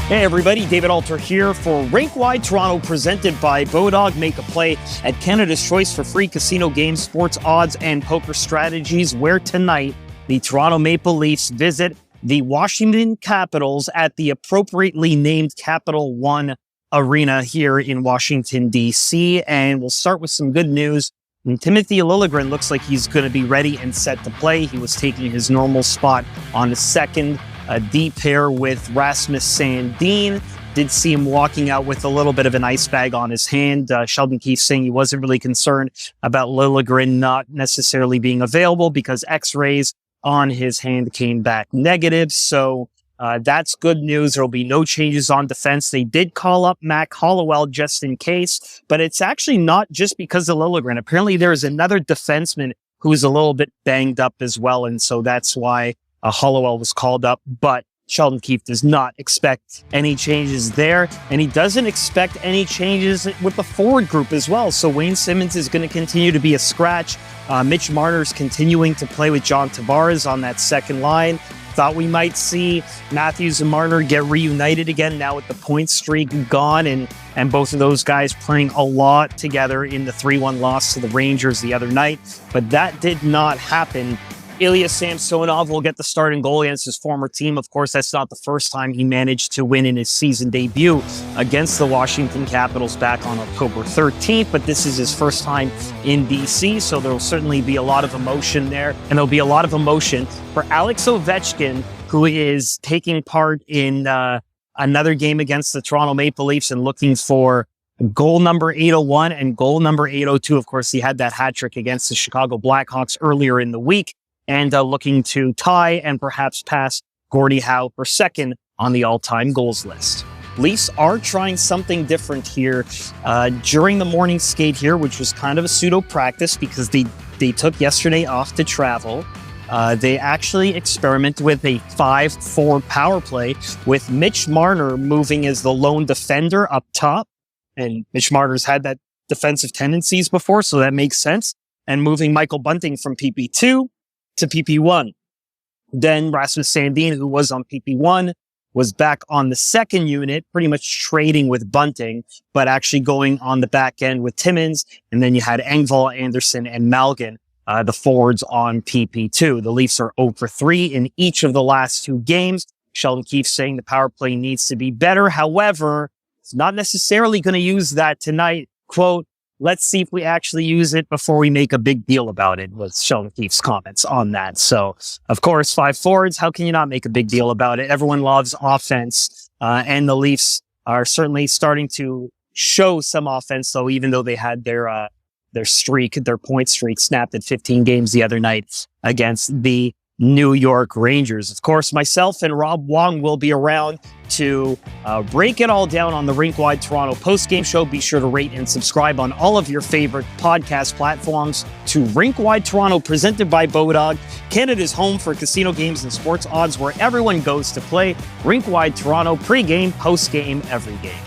Hey everybody, David Alter here for Rink-Wide Toronto, presented by Bodog. Make a play at Canada's choice for free casino games, sports odds, and poker strategies, where tonight the Toronto Maple Leafs visit the Washington Capitals at the appropriately named Capital One Arena here in Washington, D.C. And we'll start with some good news. And Timothy Liljegren looks like he's going to be ready and set to play. He was taking his normal spot on the second deep pair with Rasmus Sandin. Did see him walking out with a little bit of an ice bag on his hand. Sheldon Keefe saying he wasn't really concerned about Liljegren not necessarily being available because x-rays on his hand came back negative. So that's good news. There will be no changes on defense. They did call up Mac Hollowell just in case, but it's actually not just because of Liljegren. Apparently there's another defenseman who's a little bit banged up as well, and so that's why Hollowell was called up. But Sheldon Keefe does not expect any changes there, and he doesn't expect any changes with the forward group as well. So Wayne Simmonds is going to continue to be a scratch. Mitch Marner's continuing to play with John Tavares on that second line. Thought we might see Matthews and Marner get reunited again now with the point streak gone, and both of those guys playing a lot together in the 3-1 loss to the Rangers the other night. But that did not happen. Ilya Samsonov will get the starting goal against his former team. Of course, that's not the first time he managed to win in his season debut against the Washington Capitals back on October 13th, but this is his first time in DC, so there will certainly be a lot of emotion there, and there'll be a lot of emotion for Alex Oevechkin, who is taking part in another game against the Toronto Maple Leafs and looking for goal number 801 and goal number 802. Of course, he had that hat trick against the Chicago Blackhawks earlier in the week, and looking to tie and perhaps pass Gordie Howe for second on the all-time goals list. Leafs are trying something different here during the morning skate here, which was kind of a pseudo practice because they took yesterday off to travel. They actually experimented with a 5-4 power play with Mitch Marner moving as the lone defender up top. And Mitch Marner's had that defensive tendencies before, so that makes sense. And moving Michael Bunting from PP2 to PP1. Then Rasmus Sandin, who was on PP1, was back on the second unit, pretty much trading with Bunting, but actually going on the back end with Timmins. And then you had Engvall, Anderson, and Malgin, the forwards on PP2. The Leafs are 0 for 3 in each of the last two games. Sheldon Keefe saying the power play needs to be better. However, it's not necessarily going to use that tonight. Quote, "Let's see if we actually use it before we make a big deal about it," was Sheldon Keefe's comments on that. So, of course, 5 forwards, how can you not make a big deal about it? Everyone loves offense, and the Leafs are certainly starting to show some offense, though, even though they had their point streak snapped at 15 games the other night against the New York Rangers. Of course, myself and Rob Wong will be around to break it all down on the Rink-Wide Toronto postgame show. Be sure to rate and subscribe on all of your favorite podcast platforms to Rink-Wide Toronto, presented by Bodog, Canada's home for casino games and sports odds, where everyone goes to play. Rink-Wide Toronto, pre-game, post-game, every game.